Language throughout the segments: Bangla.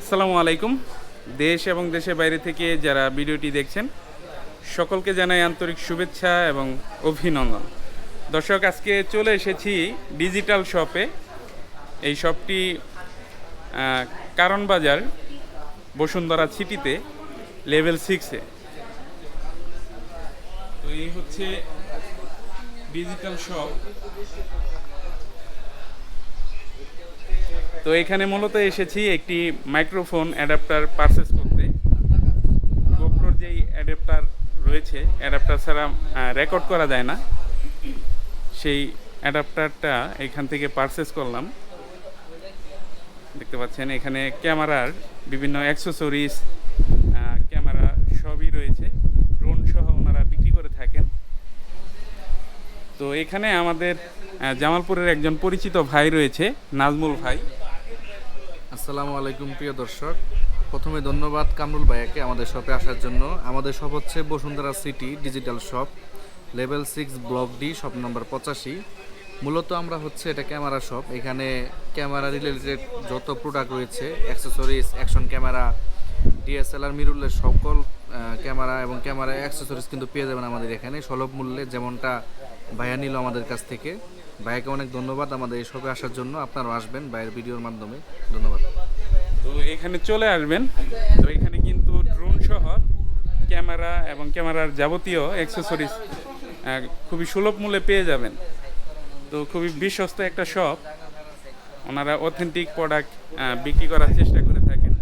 আসসালামু আলাইকুম। দেশ এবং দেশের বাইরে থেকে যারা ভিডিওটি দেখছেন সকলকে জানাই আন্তরিক শুভেচ্ছা এবং অভিনন্দন। দর্শক, আজকে চলে এসেছি ডিজিটাল শপে। এই শপটি কারণ বাজার বসুন্ধরা সিটিতে লেভেল 6-এ। তো এই হচ্ছে ডিজিটাল শপ। তো এখানে মূলত এসেছি একটি মাইক্রোফোন অ্যাডাপ্টার পারচেস করতে। গোপ্রোর যেই অ্যাডাপ্টার রয়েছে, অ্যাডাপ্টার ছাড়া রেকর্ড করা যায় না, সেই অ্যাডাপ্টারটা এখান থেকে পারচেস করলাম। দেখতে পাচ্ছেন এখানে ক্যামেরার বিভিন্ন অ্যাক্সেসরিজ, ক্যামেরা সবই রয়েছে। ড্রোন সহ ওনারা বিক্রি করে থাকেন। তো এখানে আমাদের জামালপুরের একজন পরিচিত ভাই রয়েছে, নাজমুল ভাই। আসসালামু আলাইকুম প্রিয় দর্শক, প্রথমে ধন্যবাদ কামরুল ভাইয়াকে আমাদের শপে আসার জন্য। আমাদের শপ হচ্ছে Bashundhara city digital shop, level 6, block D, shop number 85। মূলত আমরা হচ্ছে এটা ক্যামেরা শপ। এখানে ক্যামেরা রিলেটেড যত প্রোডাক্ট রয়েছে, accessories, action camera, DSLR, mirrorless সকল ক্যামেরা এবং ক্যামেরা অ্যাক্সেসরিজ কিন্তু পেয়ে যাবেন আমাদের এখানে সুলভ মূল্যে, যেমনটা ভাইয়া নিল আমাদের কাছ থেকে। ভাইয়াকে অনেক ধন্যবাদ আমাদের এই শপে আসার জন্য। আপনারাও আসবেন ভাইয়ের ভিডিওর মাধ্যমে। ধন্যবাদ। তো এখানে চলে আসবেন। তো এখানে কিন্তু ড্রোন সহ ক্যামেরা এবং ক্যামেরার যাবতীয় অ্যাক্সেসরিজ খুবই সুলভ মূল্যে পেয়ে যাবেন। তো খুবই বিশ্বস্ত একটা শপ। ওনারা অথেন্টিক প্রোডাক্ট বিক্রি করার চেষ্টা করে থাকেন।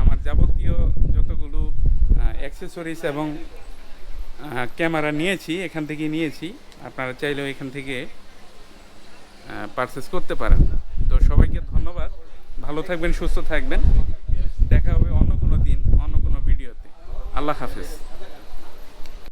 আমার যাবতীয় যতগুলো অ্যাক্সেসরিজ এবং ক্যামেরা নিয়েছি এখান থেকে নিয়েছি। আপনারা চাইলেও এখান থেকে পারচেস করতে পারেন। তো সবাইকে ধন্যবাদ। ভালো থাকবেন, সুস্থ থাকবেন। দেখা হবে অন্য কোনো দিন, অন্য কোনো ভিডিওতে। আল্লাহ হাফেজ।